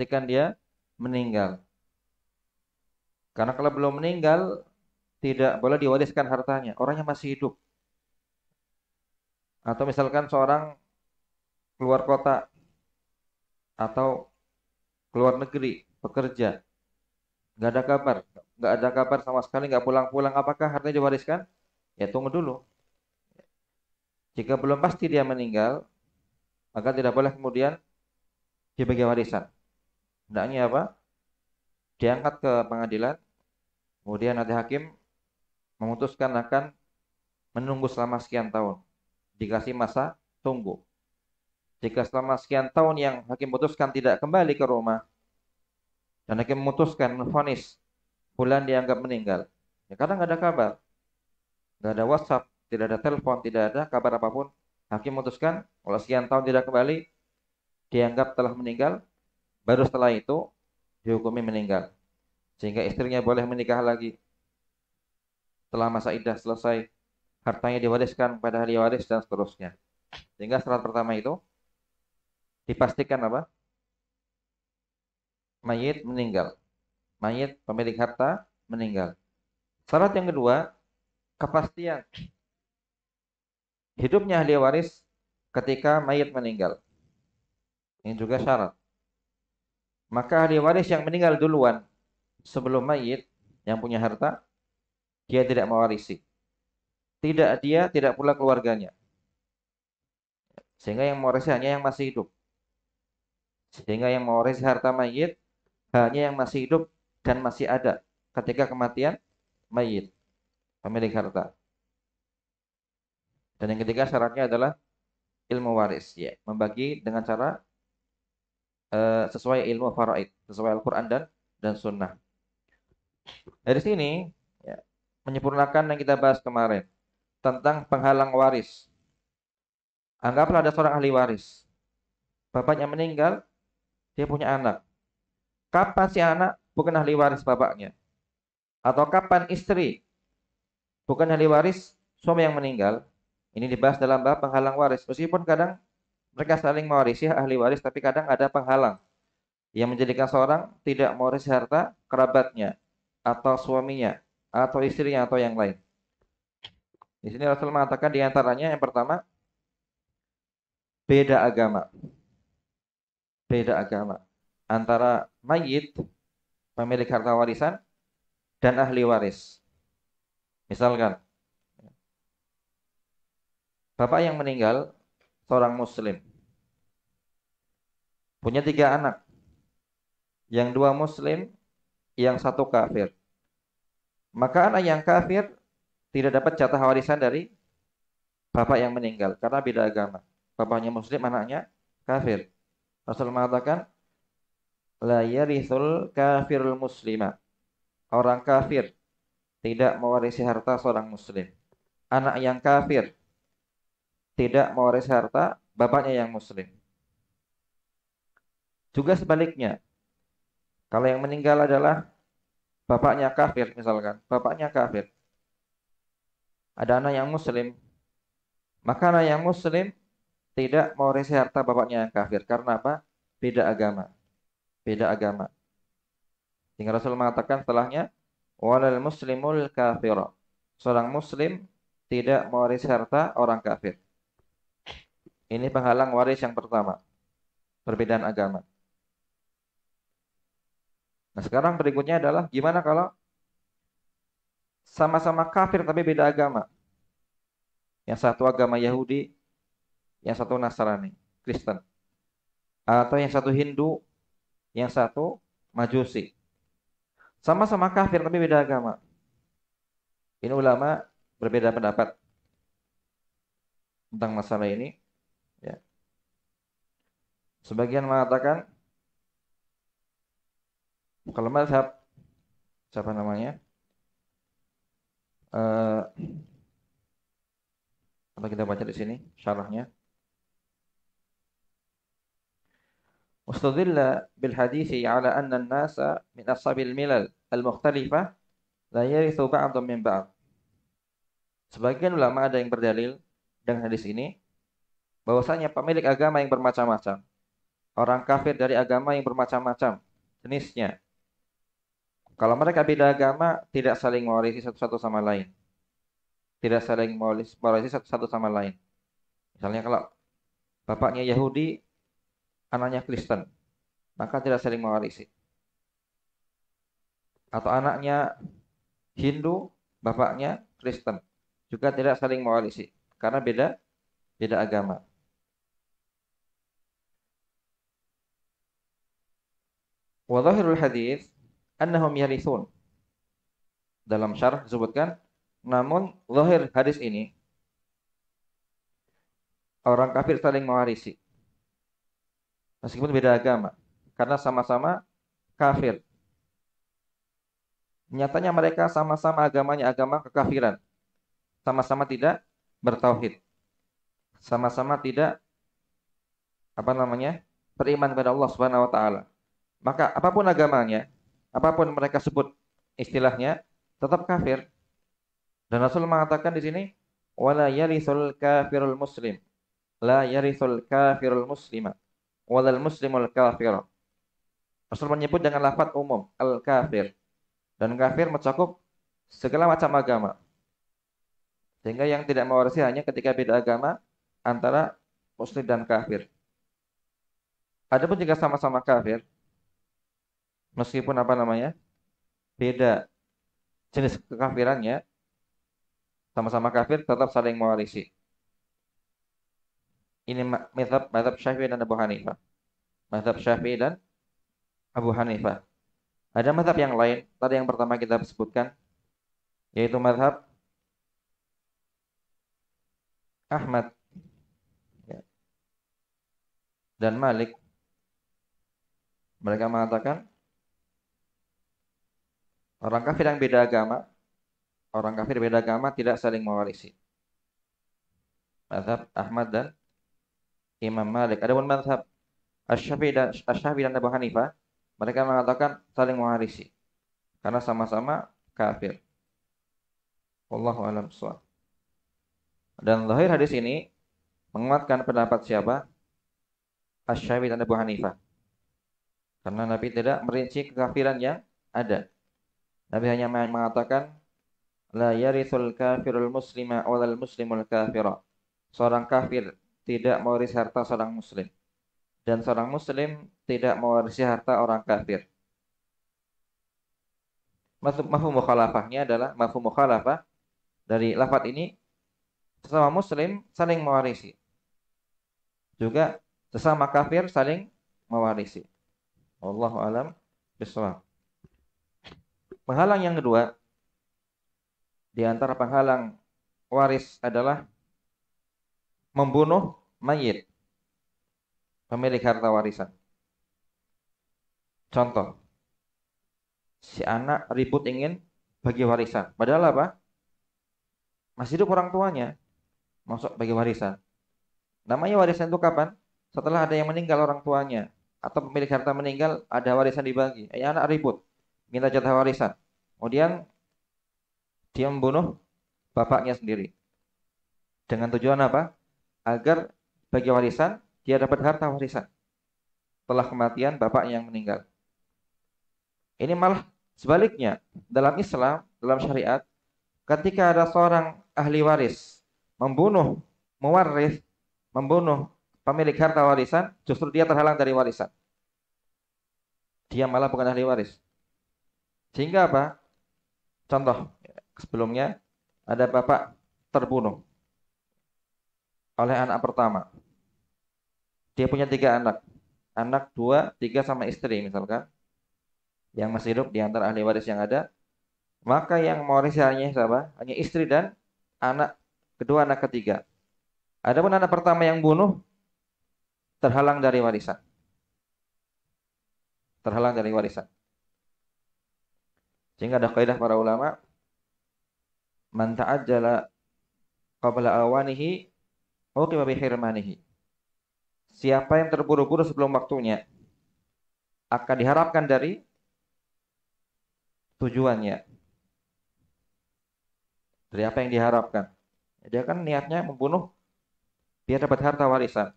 dipastikan dia meninggal. Karena kalau belum meninggal tidak boleh diwariskan hartanya. Orangnya masih hidup. Atau misalkan seorang keluar kota atau keluar negeri bekerja, nggak ada kabar, nggak ada kabar sama sekali, nggak pulang-pulang. Apakah hartanya diwariskan? Ya tunggu dulu. Jika belum pasti dia meninggal, maka tidak boleh kemudian dibagi warisan. Hendaknya apa? Diangkat ke pengadilan, kemudian nanti hakim memutuskan akan menunggu selama sekian tahun. Dikasih masa tunggu. Jika selama sekian tahun yang hakim putuskan tidak kembali ke rumah, dan hakim memutuskan menvonis fulan dianggap meninggal, ya karena nggak ada kabar, nggak ada WhatsApp, tidak ada telepon, tidak ada kabar apapun, hakim memutuskan kalau sekian tahun tidak kembali, dianggap telah meninggal, baru setelah itu dihukumi meninggal, sehingga istrinya boleh menikah lagi setelah masa iddah selesai, hartanya diwariskan pada ahli waris dan seterusnya. Sehingga syarat pertama itu dipastikan apa? Mayit meninggal. Mayit pemilik harta meninggal. Syarat yang kedua, kepastian hidupnya ahli waris ketika mayit meninggal. Ini juga syarat. Maka ahli waris yang meninggal duluan sebelum mayit yang punya harta, dia tidak mewarisi. Tidak dia, tidak pula keluarganya. Sehingga yang mewarisi hanya yang masih hidup. Sehingga yang mewarisi harta mayit hanya yang masih hidup dan masih ada ketika kematian mayit, pemilik harta. Dan yang ketiga syaratnya adalah ilmu waris, ya, membagi dengan cara sesuai ilmu faraid, sesuai Al-Qur'an dan Sunnah. Dari sini ya, menyempurnakan yang kita bahas kemarin tentang penghalang waris. Anggaplah ada seorang ahli waris. Bapaknya meninggal, dia punya anak. Kapan si anak bukan ahli waris bapaknya? Atau kapan istri bukan ahli waris suami yang meninggal? Ini dibahas dalam bab penghalang waris. Meskipun kadang mereka saling mewarisi ahli waris, tapi kadang ada penghalang yang menjadikan seorang tidak mewarisi harta kerabatnya, atau suaminya, atau istrinya, atau yang lain. Di sini Rasul mengatakan di antaranya yang pertama, beda agama. Beda agama antara mayit, pemilik harta warisan, dan ahli waris. Misalkan, bapak yang meninggal, seorang muslim, punya tiga anak, yang dua muslim, yang satu kafir. Maka anak yang kafir tidak dapat jatah warisan dari bapak yang meninggal, karena beda agama. Bapaknya muslim, anaknya kafir. Rasul mengatakan, la yarithul kafirul muslima. Orang kafir tidak mewarisi harta seorang muslim. Anak yang kafir tidak mewarisi harta bapaknya yang muslim. Juga sebaliknya, kalau yang meninggal adalah bapaknya kafir misalkan, bapaknya kafir, ada anak yang muslim, maka anak yang muslim tidak mewarisi harta bapaknya yang kafir. Karena apa? Beda agama. Beda agama. Sehingga Rasul mengatakan setelahnya, walal muslimul kafir. Seorang muslim tidak mewarisi harta orang kafir. Ini penghalang waris yang pertama. Perbedaan agama. Nah sekarang berikutnya adalah gimana kalau sama-sama kafir tapi beda agama. Yang satu agama Yahudi, yang satu Nasrani, Kristen. Atau yang satu Hindu, yang satu Majusi. Sama-sama kafir tapi beda agama. Ini ulama berbeda pendapat tentang masalah ini. Ya. Sebagian mengatakan kalau mazhab siapa namanya? Eh, Apa kita baca di sini syarahnya? Ustadilla bil hadithi ala anna an-nasa min ashabil milal al-mukhtalifah la yarithu ba'dhum min ba'd. Sebagian ulama ada yang berdalil dengan hadis ini bahwasanya pemilik agama yang bermacam-macam, orang kafir dari agama yang bermacam-macam jenisnya. Kalau mereka beda agama, tidak saling mewarisi satu sama lain. Tidak saling mewarisi satu sama lain. Misalnya kalau bapaknya Yahudi, anaknya Kristen, maka tidak saling mewarisi. Atau anaknya Hindu, bapaknya Kristen, juga tidak saling mewarisi karena beda beda agama. Wa dhahirul hadis annahum yarithun. Dalam syarah disebutkan, namun zahir hadis ini orang kafir saling mewarisi meskipun beda agama karena sama-sama kafir. Nyatanya mereka sama-sama agamanya agama kekafiran. Sama-sama tidak bertauhid. Sama-sama tidak beriman kepada Allah Subhanahu wa taala. Maka apapun agamanya, apapun mereka sebut istilahnya, tetap kafir. Dan Rasul mengatakan di sini, wala yarithul kafirul muslim, la yarithul kafirul muslima, walal muslimul kafir. Rasul menyebut dengan lafaz umum, al-kafir. Dan kafir mencakup segala macam agama. Sehingga yang tidak mewarisi hanya ketika beda agama antara muslim dan kafir. Adapun jika sama-sama kafir, meskipun beda jenis kekafirannya, sama-sama kafir tetap saling mewarisi. Ini mazhab Syafi'i dan Abu Hanifah. Mazhab Syafi'i dan Abu Hanifah. Ada mazhab yang lain, tadi yang pertama kita sebutkan, yaitu mazhab Ahmad ya, dan Malik. Mereka mengatakan orang kafir yang beda agama, orang kafir beda agama tidak saling mewarisi. Mazhab Ahmad dan Imam Malik. Adapun mazhab Asy-Syafi'i dan Abu Hanifah, mereka mengatakan saling mewarisi karena sama-sama kafir. Wallahu a'lam bishawab. Dan zahir hadis ini menguatkan pendapat siapa? Asy-Syafi'i dan Abu Hanifah. Karena Nabi tidak merinci kekafiran yang ada. Nabi hanya mengatakan la yarithul kafirul muslima walal muslimul kafira. Seorang kafir tidak mewarisi harta seorang muslim dan seorang muslim tidak mewarisi harta orang kafir. Mafhum mukhalafahnya adalah mafhum mukhalafah dari lafaz ini, sesama muslim saling mewarisi. Juga sesama kafir saling mewarisi. Wallahu alam bishawab. Penghalang yang kedua di antara penghalang waris adalah membunuh mayit, pemilik harta warisan. Contoh, si anak ribut ingin bagi warisan. Padahal apa? Masih hidup orang tuanya, masuk bagi warisan. Namanya warisan itu kapan? Setelah ada yang meninggal orang tuanya atau pemilik harta meninggal, ada warisan dibagi. Anak ribut, minta jatah warisan. Kemudian dia membunuh bapaknya sendiri. Dengan tujuan apa? Agar bagi warisan dia dapat harta warisan setelah kematian bapaknya yang meninggal. Ini malah sebaliknya. Dalam Islam, dalam syariat, ketika ada seorang ahli waris membunuh pemilik harta warisan, justru dia terhalang dari warisan. Dia malah bukan ahli waris. Sehingga apa? Contoh, sebelumnya ada bapak terbunuh oleh anak pertama. Dia punya 3 anak. Anak 2, 3 sama istri misalkan. Yang masih hidup di antara ahli waris yang ada. Maka yang mewarisi hanya siapa? Hanya istri dan anak kedua, anak ketiga. Adapun anak pertama yang bunuh terhalang dari warisan. Terhalang dari warisan. Sehingga ada kaidah para ulama, man ta'ajjala qabla awanihi uqiba bi hirmanihi. Siapa yang terburu-buru sebelum waktunya akan diharapkan dari tujuannya. Dari apa yang diharapkan? Dia kan niatnya membunuh biar dapat harta warisan.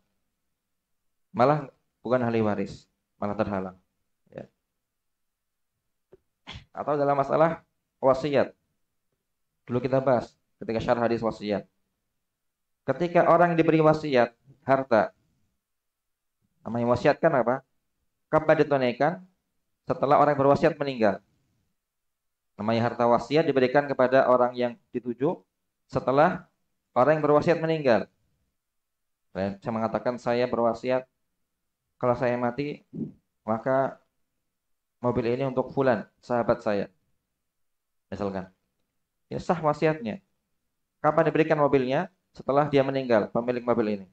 Malah bukan ahli waris, malah terhalang. Ya. Atau dalam masalah wasiat, dulu kita bahas ketika syarah hadis wasiat. Ketika orang yang diberi wasiat harta, namanya wasiat kan apa? Kapan ditunaikan? Setelah orang yang berwasiat meninggal. Namanya harta wasiat diberikan kepada orang yang dituju setelah orang yang berwasiat meninggal. Saya mengatakan saya berwasiat kalau saya mati maka mobil ini untuk fulan, sahabat saya. Misalkan. Ya sah wasiatnya. Kapan diberikan mobilnya? Setelah dia meninggal, pemilik mobil ini.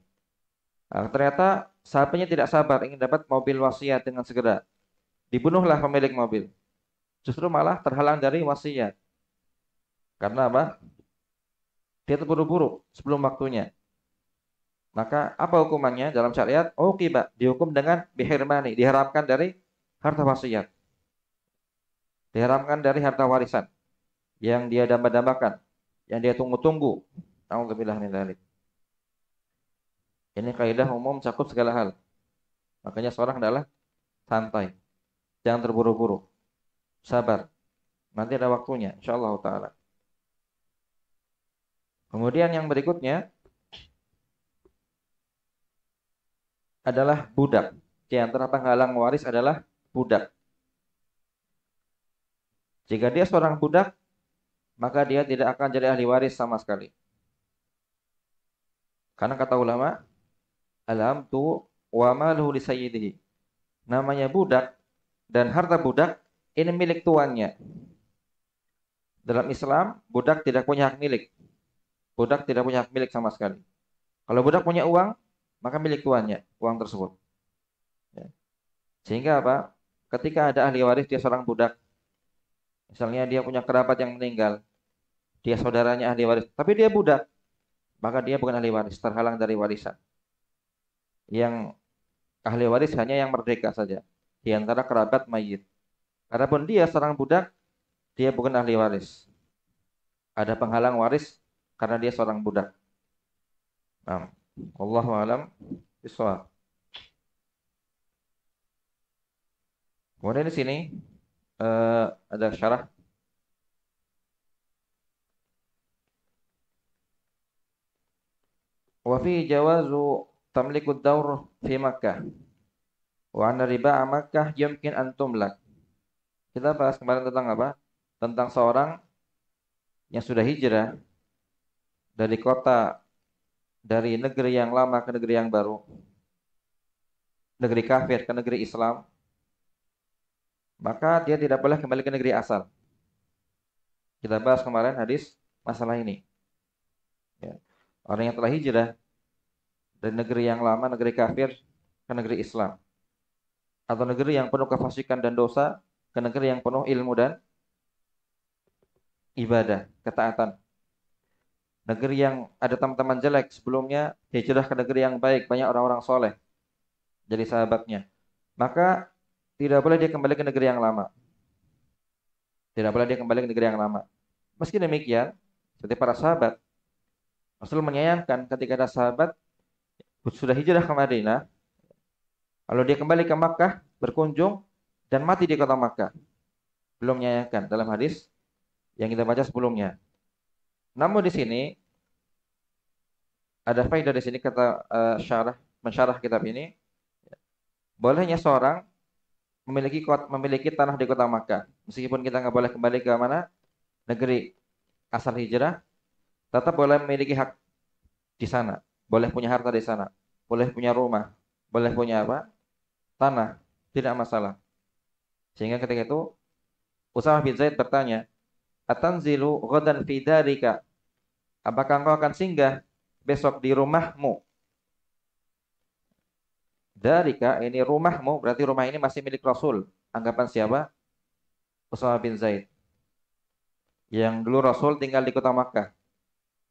Nah, ternyata sahabatnya tidak sabar ingin dapat mobil wasiat dengan segera. Dibunuhlah pemilik mobil. Justru malah terhalang dari wasiat. Karena apa? Dia terburu-buru sebelum waktunya. Maka apa hukumannya dalam syariat? Oh, kiba, dihukum dengan bihirmani, diharamkan dari harta wasiat. Diharamkan dari harta warisan yang dia damba-dambakan, yang dia tunggu-tunggu. Nauzubillah min dzalik. Ini kaidah umum cakup segala hal. Makanya seorang adalah santai, jangan terburu-buru, sabar. Nanti ada waktunya, insyaallah taala. Kemudian yang berikutnya adalah budak. Di antara penghalang waris adalah budak. Jika dia seorang budak, maka dia tidak akan jadi ahli waris sama sekali. Karena kata ulama, alam tu wa maluhu li sayyidihi. Namanya budak dan harta budak ini milik tuannya. Dalam Islam, budak tidak punya hak milik. Budak tidak punya hak milik sama sekali. Kalau budak punya uang, maka milik tuannya, uang tersebut. Ya. Sehingga apa? Ketika ada ahli waris dia seorang budak, misalnya dia punya kerabat yang meninggal, dia saudaranya ahli waris, tapi dia budak, maka dia bukan ahli waris, terhalang dari warisan. Yang ahli waris hanya yang merdeka saja, di antara kerabat mayit. Adapun dia seorang budak, dia bukan ahli waris. Ada penghalang waris karena dia seorang budak. Nah, wallahu alam bishawab. Kemudian di sini ada syarah. Wa fi jawazu tamlikud daur fi Makkah. Wa anna riba'a Makkah yumkin an tumlak. Kita bahas kemarin tentang apa? Tentang seorang yang sudah hijrah dari kota, dari negeri yang lama ke negeri yang baru, negeri kafir ke negeri Islam, maka dia tidak boleh kembali ke negeri asal. Kita bahas kemarin hadis masalah ini. Ya. Orang yang telah hijrah dari negeri yang lama, negeri kafir ke negeri Islam, atau negeri yang penuh kefasikan dan dosa ke negeri yang penuh ilmu dan ibadah, ketaatan. Negeri yang ada teman-teman jelek sebelumnya, hijrah ke negeri yang baik, banyak orang-orang soleh jadi sahabatnya. Maka tidak boleh dia kembali ke negeri yang lama. Tidak boleh dia kembali ke negeri yang lama. Meski demikian, seperti para sahabat, Rasul menyayangkan ketika ada sahabat sudah hijrah ke Madinah, lalu dia kembali ke Makkah berkunjung dan mati di kota Makkah. Belum menyayangkan dalam hadis yang kita baca sebelumnya. Namun di sini ada faedah di sini kata mensyarah kitab ini, bolehnya seorang memiliki tanah di kota Makkah, meskipun kita nggak boleh kembali ke mana negeri asal hijrah, tetap boleh memiliki hak di sana, boleh punya harta di sana, boleh punya rumah, boleh punya apa? Tanah, tidak masalah. Sehingga ketika itu Usamah bin Zaid bertanya, "Atanzilu ghadan fi darika?" Apakah engkau akan singgah besok di rumahmu? Darika ini rumahmu, berarti rumah ini masih milik Rasul. Anggapan siapa? Usamah bin Zaid. Yang dulu Rasul tinggal di kota Makkah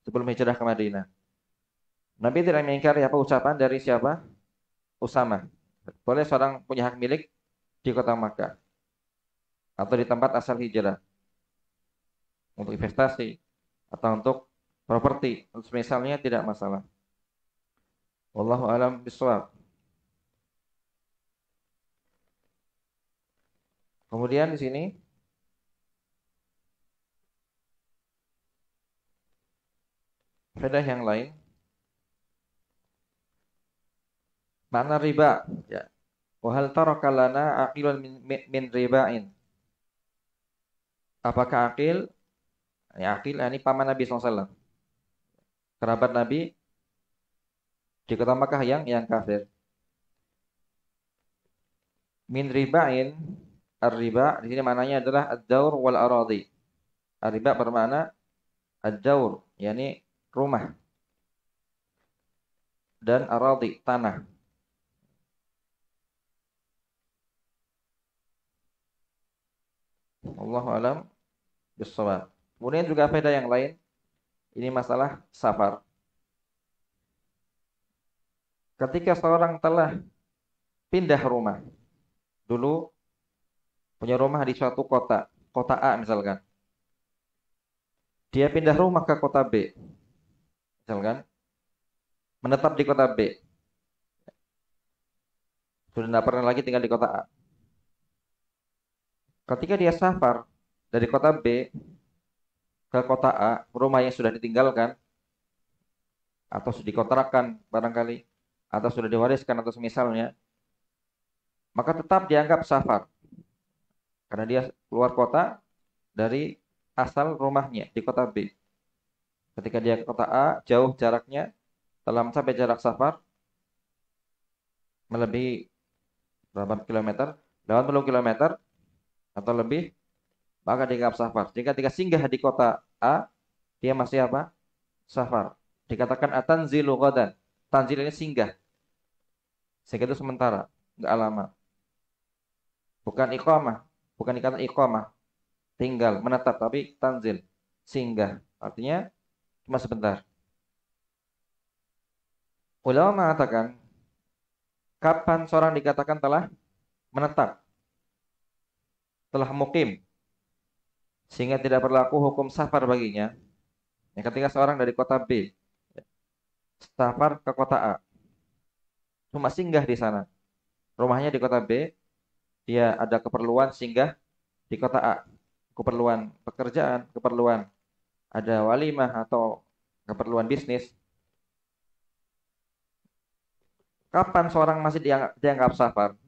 sebelum hijrah ke Madinah. Nabi tidak mengingkari apa ucapan dari siapa? Usamah. Boleh seorang punya hak milik di kota Makkah atau di tempat asal hijrah untuk investasi atau untuk properti, misalnya tidak masalah. Wallahu alam bishawab. Kemudian di sini faedah yang lain, makna riba, ya. Wa hal taraka lana aqilun min riba'in. Apakah akil? Ya, akil ini paman Nabi SAW, kerabat Nabi di kota Makkah yang kafir. Min riba'in, ar-riba di sini maknanya adalah ad-daur wal aradi. Ar-riba bermakna ad-daur, yakni rumah, dan aradi tanah. Allahu alam bissawab. Kemudian juga faedah yang lain, ini masalah safar. Ketika seorang telah pindah rumah, dulu punya rumah di suatu kota, kota A misalkan. Dia pindah rumah ke kota B, misalkan, menetap di kota B. Sudah tidak pernah lagi tinggal di kota A. Ketika dia safar dari kota B ke kota A, rumah yang sudah ditinggalkan atau sudah dikontrakkan barangkali, atau sudah diwariskan atau semisalnya, maka tetap dianggap safar karena dia keluar kota dari asal rumahnya di kota B. Ketika dia ke kota A, jauh jaraknya, telah mencapai jarak safar melebihi berapa kilometer, 80 kilometer atau lebih, maka dianggap safar. Jika ketika singgah di kota A, dia masih apa? Safar. Dikatakan atanzilu ghadan. Tanzil ini singgah. Singgah itu sementara, enggak lama. Bukan iqamah, bukan dikatakan iqamah, tinggal, menetap, tapi tanzil, singgah. Artinya cuma sebentar. Ulama mengatakan, kapan seorang dikatakan telah menetap, telah mukim, sehingga tidak berlaku hukum safar baginya. Ya, ketika seorang dari kota B safar ke kota A, cuma singgah di sana. Rumahnya di kota B, dia ada keperluan singgah di kota A. Keperluan pekerjaan, keperluan ada walimah atau keperluan bisnis. Kapan seorang masih dianggap safar?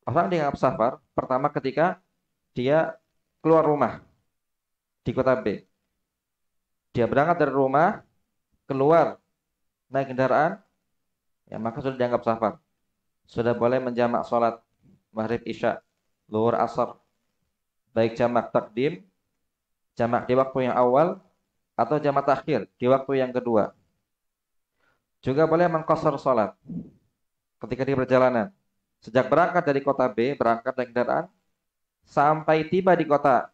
Orang dianggap safar pertama ketika dia keluar rumah di kota B. Dia berangkat dari rumah, keluar naik kendaraan, ya maka sudah dianggap safar. Sudah boleh menjamak sholat maghrib isya, zuhur asar, baik jamak takdim, jamak di waktu yang awal, atau jamak takhir di waktu yang kedua. Juga boleh mengqashar sholat ketika di perjalanan. Sejak berangkat dari kota B, berangkat naik kendaraan, sampai tiba di kota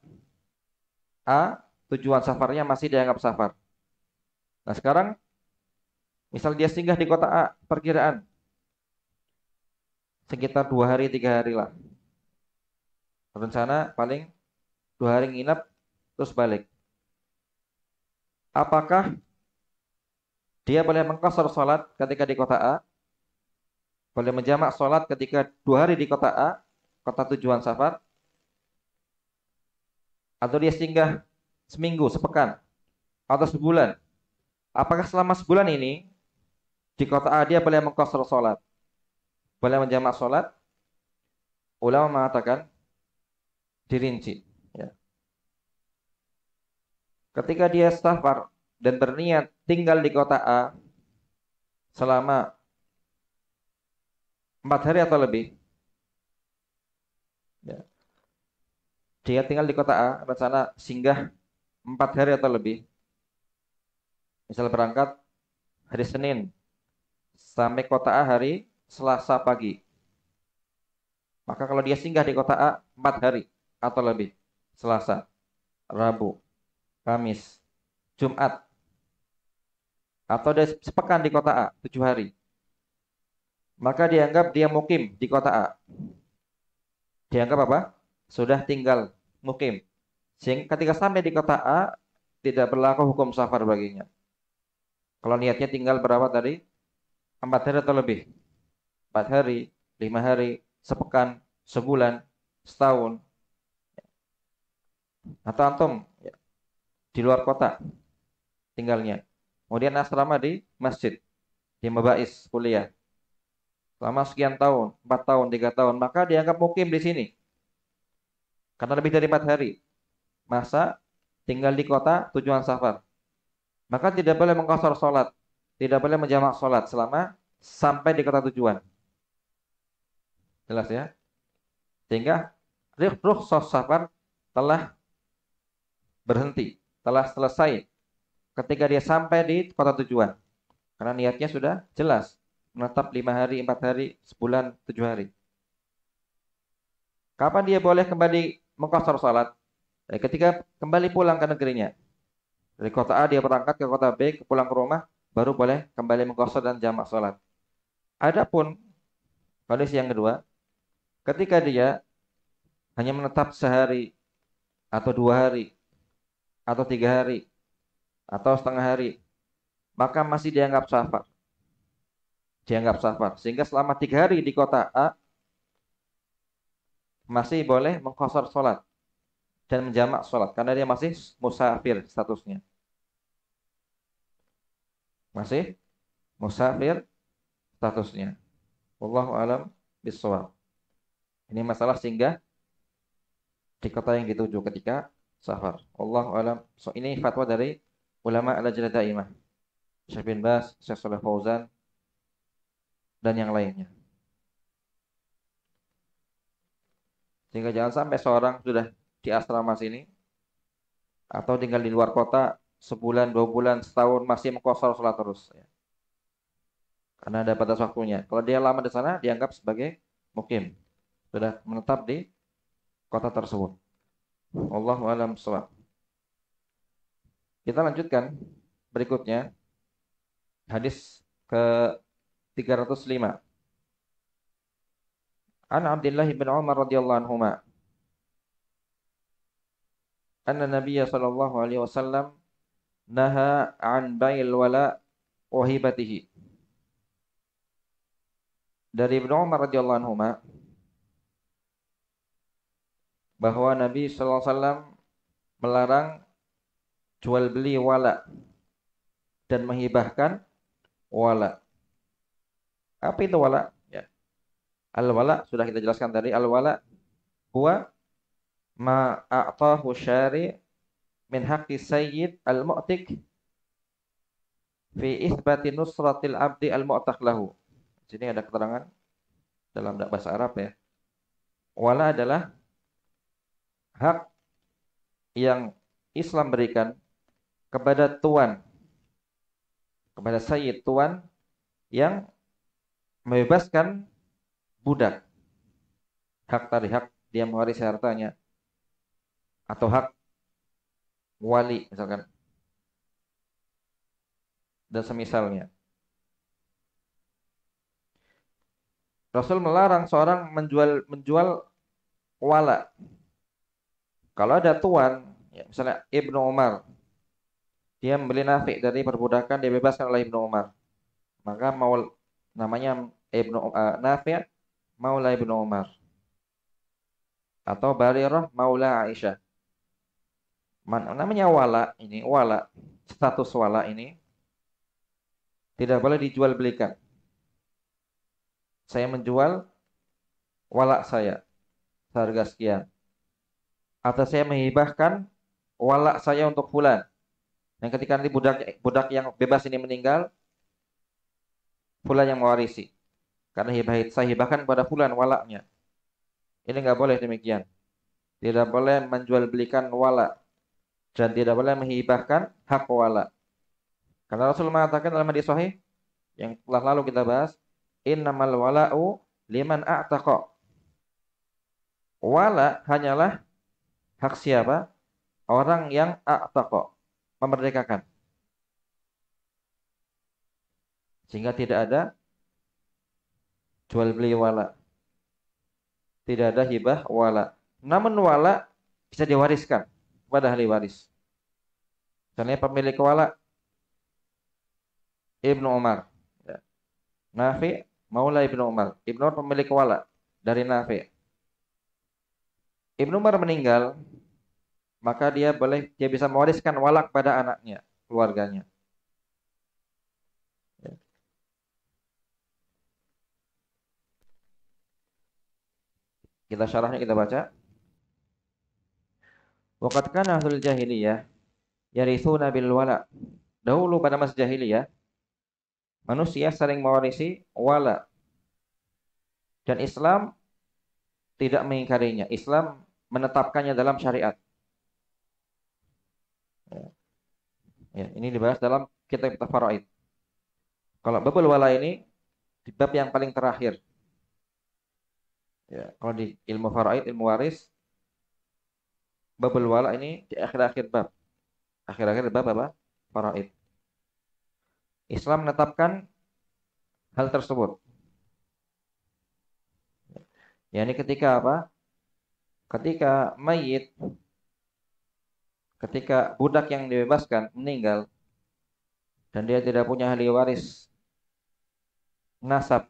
A, tujuan safarnya masih dianggap safar. Nah sekarang, misal dia singgah di kota A, perkiraan sekitar 2 hari 3 hari lah. Rencana paling 2 hari nginep, terus balik. Apakah dia boleh mengqashar sholat ketika di kota A? Boleh menjamak sholat ketika 2 hari di kota A, kota tujuan safar? Atau dia singgah seminggu, sepekan, atau sebulan? Apakah selama sebulan ini di kota A dia boleh mengqashar sholat, boleh menjamak sholat? Ulama mengatakan dirinci. Ya. Ketika dia safar dan berniat tinggal di kota A selama 4 hari atau lebih, ya, dia tinggal di kota A, rencana singgah 4 hari atau lebih. Misal berangkat hari Senin sampai kota A hari Selasa pagi. Maka kalau dia singgah di kota A 4 hari atau lebih, Selasa, Rabu, Kamis, Jumat, atau dia sepekan di kota A 7 hari, maka dianggap dia mukim di kota A. Dianggap apa? Sudah tinggal mukim. Sehingga ketika sampai di kota A tidak berlaku hukum safar baginya. Kalau niatnya tinggal berapa tadi? 4 hari atau lebih. 4 hari, 5 hari, sepekan, sebulan. setahun, atau antum ya, di luar kota tinggalnya, kemudian asrama di masjid, di mabais kuliah selama sekian tahun, 4 tahun, 3 tahun, maka dianggap mukim di sini karena lebih dari 4 hari masa tinggal di kota tujuan safar. Maka tidak boleh mengqashar sholat, tidak boleh menjamak sholat selama sampai di kota tujuan. Jelas ya? Sehingga rukhsah safar telah berhenti, telah selesai ketika dia sampai di kota tujuan. Karena niatnya sudah jelas, menetap 5 hari, 4 hari, sebulan, 7 hari. Kapan dia boleh kembali mengqashar sholat? Ketika kembali pulang ke negerinya. Dari kota A dia berangkat ke kota B, pulang ke rumah, baru boleh kembali mengqashar dan jamak sholat. Adapun kondisi yang kedua, ketika dia hanya menetap sehari atau 2 hari atau 3 hari atau setengah hari, maka masih dianggap safar. Dianggap safar. Sehingga selama 3 hari di kota A masih boleh mengqashar sholat dan menjamak sholat karena dia masih musafir statusnya. Masih musafir statusnya. Wallahu alam bissawab. Ini masalah singgah di kota yang dituju ketika safar. Wallahu alam. So ini fatwa dari ulama al-Lajnah Daimah. Syekh bin Baz, Syekh Shalih Fauzan dan yang lainnya. Sehingga jangan sampai seorang sudah di asrama sini atau tinggal di luar kota sebulan, 2 bulan, setahun masih mengqashar sholat terus. Ya. Karena ada batas waktunya. Kalau dia lama di sana dianggap sebagai mukim. Sudah menetap di kota tersebut. Wallahu a'lam bishawab. Kita lanjutkan berikutnya hadis ke 305. An Abdullah bin Umar radhiyallahu anhuma anna Nabiy sallallahu alaihi wasallam naha an bai'il wala wa hibatihi. Dari Ibnu Umar radhiyallahu anhuma bahwa Nabi sallallahu alaihi wasallam melarang jual beli wala dan menghibahkan wala. Apa itu wala? Ya. Al-wala sudah kita jelaskan tadi. Al-wala huwa ma a'tahu syari min haqqi sayyid al-mu'tik fi itsbati nusratil abdi al-mu'taq lahu. Di sini ada keterangan dalam bahasa Arab ya. Wala adalah hak yang Islam berikan kepada tuan, kepada sayyid tuan yang membebaskan budak. Hak tadi, hak dia mewarisi hartanya atau hak wali misalkan dan semisalnya. Rasul melarang seorang menjual wala. Kalau ada tuan, ya, misalnya Ibnu Umar, dia membeli Nafi dari perbudakan, dia bebaskan oleh Ibnu Umar. Maka namanya Nafi' Maula Ibnu Umar atau Barirah Maula Aisyah. Namanya wala ini, wala, status wala ini tidak boleh dijual belikan. Saya menjual wala saya seharga sekian. Atau saya menghibahkan wala saya untuk fulan. Yang ketika nanti budak yang bebas ini meninggal, fulan yang mewarisi. Karena saya hibahkan kepada fulan walaknya. Ini nggak boleh demikian. Tidak boleh menjual belikan wala dan tidak boleh menghibahkan hak wala. Karena Rasul mengatakan dalam hadis sahih yang telah lalu kita bahas, innamal wala'u liman a'taqa. Wala hanyalah hak siapa? Orang yang a'taqa, memerdekakan. Sehingga tidak ada jual beli wala. Tidak ada hibah wala. Namun wala bisa diwariskan kepada ahli waris. Misalnya pemilik wala Ibnu Umar. Ya. Nafi Maula Ibnu Umar. Ibnu Umar pemilik wala dari Nafi. Ibnu Umar meninggal, maka dia bisa mewariskan walak pada anaknya, keluarganya. Ya. Kita syarahnya kita baca. Waqad kana ahlul jahiliyah yarithuna bil wala. Dahulu pada masa jahiliyah, manusia saling mewarisi wala, dan Islam tidak mengingkarinya. Islam menetapkannya dalam syariat. Ya, ya, ini dibahas dalam kitab Faraid. Kalau babul wala ini di bab yang paling terakhir. Ya, kalau di ilmu faraid, ilmu waris, babul wala ini di akhir-akhir bab. Akhir-akhir bab apa? Faraid. Islam menetapkan hal tersebut. Ya, ini ketika apa? Ketika mayit, ketika budak yang dibebaskan meninggal dan dia tidak punya ahli waris nasab,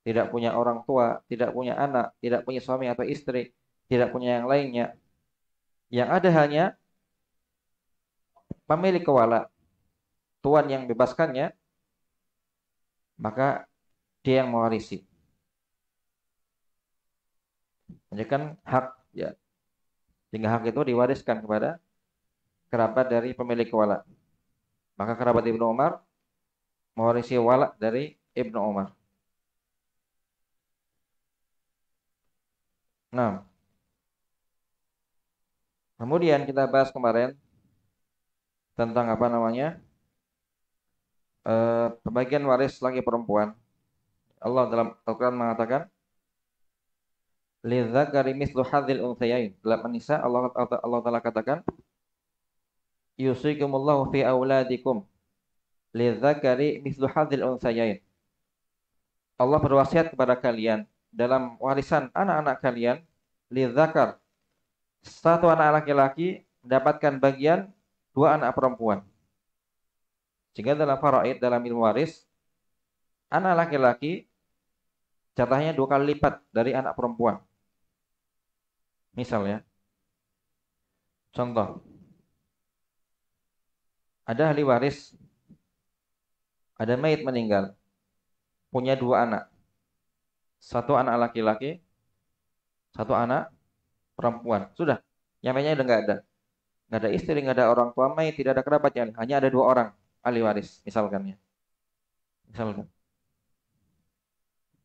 tidak punya orang tua, tidak punya anak, tidak punya suami atau istri, tidak punya yang lainnya. Yang ada hanya pemilik kewala, tuan yang bebaskannya, maka dia yang mewarisi. Jadi kan hak, ya, sehingga hak itu diwariskan kepada kerabat dari pemilik wala. Maka kerabat Ibnu Umar mewarisi wala dari Ibnu Umar. Nah, kemudian kita bahas kemarin tentang apa namanya, pembagian waris laki perempuan. Allah dalam Al-Quran mengatakan, lidzakari mislu hadzil unthayain. Dalam An-Nisa Allah Taala katakan, yusikumullahu fi auladikum lidzakari mislu hadzil unthayain. Allah berwasiat kepada kalian dalam warisan anak-anak kalian, lidzakar, satu anak laki-laki mendapatkan bagian dua anak perempuan. Sehingga dalam faraid, dalam ilmu waris, anak laki-laki jatahnya dua kali lipat dari anak perempuan. Misalnya, contoh, ada ahli waris, ada mayit meninggal, punya dua anak. Satu anak laki-laki, satu anak perempuan. Sudah, yang lainnya udah nggak ada. Nggak ada istri, nggak ada orang tua mayit, tidak ada kerabatnya. Hanya ada dua orang ahli waris, misalkan ya. Misalkan.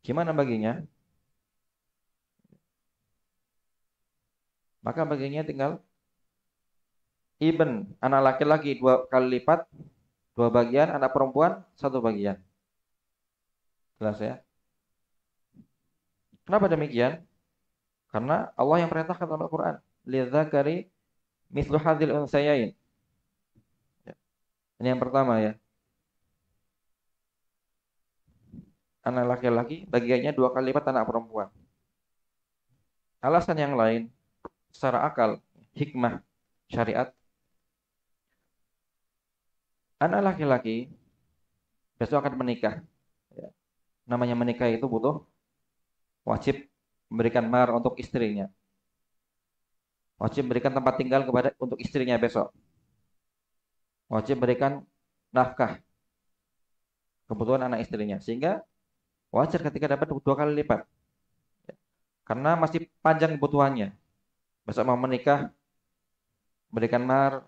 Gimana baginya? Maka baginya tinggal even, anak laki-laki dua kali lipat, dua bagian, anak perempuan satu bagian. Jelas ya? Kenapa demikian? Karena Allah yang perintahkan dalam Al-Quran, lidzakari mislu hadzil unthayain. Ya. Ini yang pertama ya. Anak laki-laki bagiannya dua kali lipat anak perempuan. Alasan yang lain secara akal, hikmah syariat, anak laki-laki besok akan menikah. Ya. Namanya menikah itu butuh wajib memberikan mahar untuk istrinya. Wajib memberikan tempat tinggal untuk istrinya besok. Wajib memberikan nafkah kebutuhan anak istrinya. Sehingga wajar ketika dapat dua kali lipat. Ya. Karena masih panjang kebutuhannya. Besok mau menikah, berikan mahar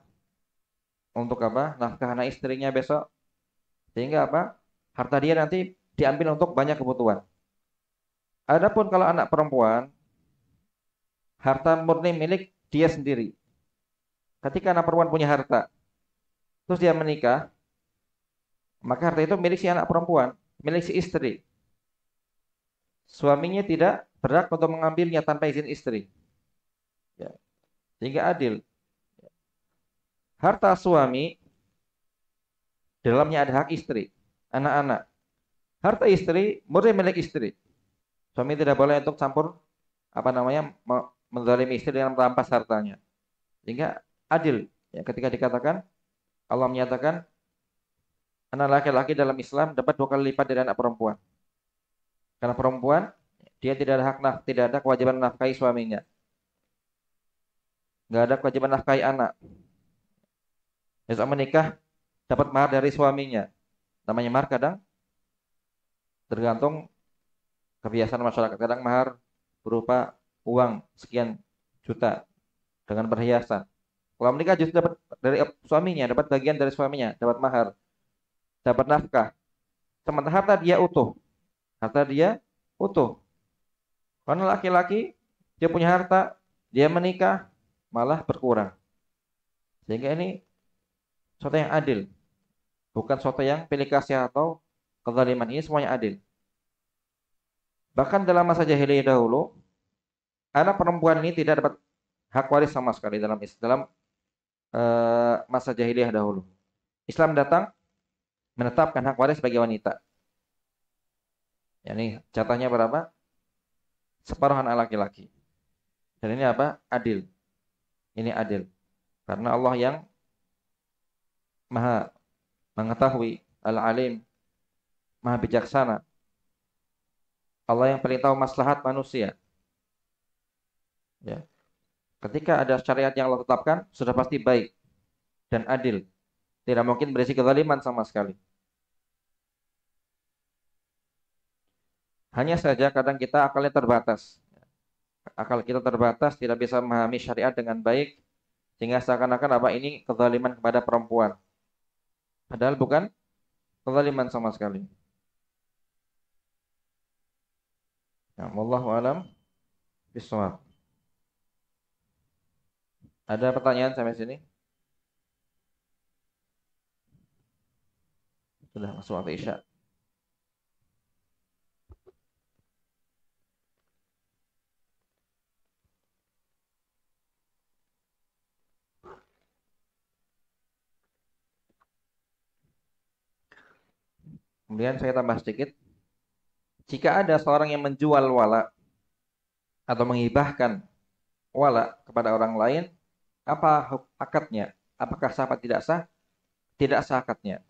untuk apa? Nafkah anak istrinya besok. Sehingga apa? Harta dia nanti diambil untuk banyak kebutuhan. Adapun kalau anak perempuan, harta murni milik dia sendiri. Ketika anak perempuan punya harta, terus dia menikah, maka harta itu milik si anak perempuan, milik si istri. Suaminya tidak berhak untuk mengambilnya tanpa izin istri. Ya. Sehingga adil. Harta suami dalamnya ada hak istri, anak-anak. Harta istri murni milik istri. Suami tidak boleh untuk campur apa namanya menzalimi istri dengan merampas hartanya. Sehingga adil. Ya, ketika dikatakan Allah menyatakan anak laki-laki dalam Islam dapat dua kali lipat dari anak perempuan. Karena perempuan dia tidak ada hak tidak ada kewajiban menafkahi suaminya. nggak ada kewajiban nafkahi anak. Ya, saat menikah dapat mahar dari suaminya. Namanya mahar kadang tergantung kebiasaan masyarakat. Kadang mahar berupa uang sekian juta dengan perhiasan. Kalau menikah justru dapat dari suaminya, dapat bagian dari suaminya, dapat mahar, dapat nafkah. Sementara harta dia utuh. Harta dia utuh. Karena laki-laki dia punya harta, dia menikah malah berkurang. Sehingga ini sesuatu yang adil, bukan sesuatu yang pilih kasih atau kezaliman. Ini semuanya adil. Bahkan dalam masa jahiliyah dahulu, anak perempuan ini tidak dapat hak waris sama sekali dalam masa jahiliyah dahulu. Islam datang menetapkan hak waris bagi wanita. Ya, ini jatahnya berapa? Separuh anak laki-laki. Dan ini apa? Adil. Ini adil. Karena Allah yang maha mengetahui, al-alim, maha bijaksana. Allah yang paling tahu maslahat manusia. Ya. Ketika ada syariat yang Allah tetapkan, sudah pasti baik dan adil. Tidak mungkin berisi kezaliman sama sekali. Hanya saja kadang kita akalnya terbatas. Akal kita terbatas, tidak bisa memahami syariat dengan baik, sehingga seakan-akan apa ini kezaliman kepada perempuan. Padahal bukan kezaliman sama sekali. Ya, wallahu alam bishawab. Ada pertanyaan sampai sini? Sudah masuk waktu Isya. Kemudian saya tambah sedikit. Jika ada seorang yang menjual wala atau menghibahkan wala kepada orang lain, apa akadnya? Apakah sah atau tidak sah? Tidak sah akadnya.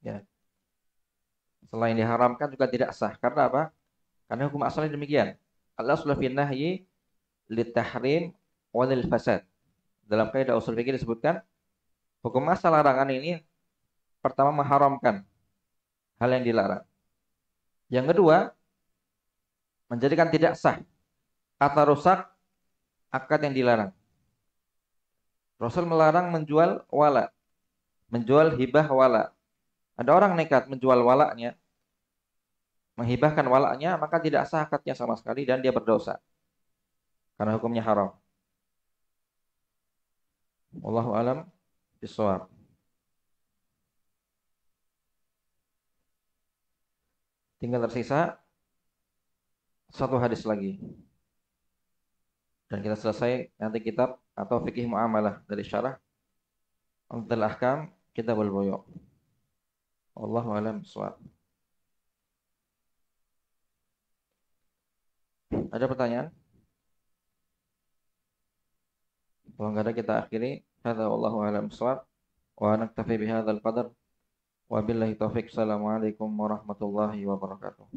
Ya. Selain diharamkan juga tidak sah. Karena apa? Karena hukum asalnya demikian. Al-aslu fin nahyi litahrim walil fasad. Dalam kaidah usul fikih disebutkan hukum asal larangan ini pertama mengharamkan hal yang dilarang. Yang kedua, menjadikan tidak sah atau rusak akad yang dilarang. Rasul melarang menjual wala, menjual hibah wala. Ada orang nekat menjual walaknya, menghibahkan walaknya, maka tidak sah akadnya sama sekali dan dia berdosa. Karena hukumnya haram. Wallahu alam bishawab. Tinggal tersisa satu hadis lagi. Dan kita selesai nanti kitab atau fikih muamalah dari syarah Umdatul Ahkam Kitabul Buyu'. Wallahu alam bishawab. Ada pertanyaan? Kalau enggak ada kita akhiri. Hadza wallahu alam bishawab. Wa naktafi bihadzal qadar. Wabillahi taufik. Assalamualaikum warahmatullahi wabarakatuh.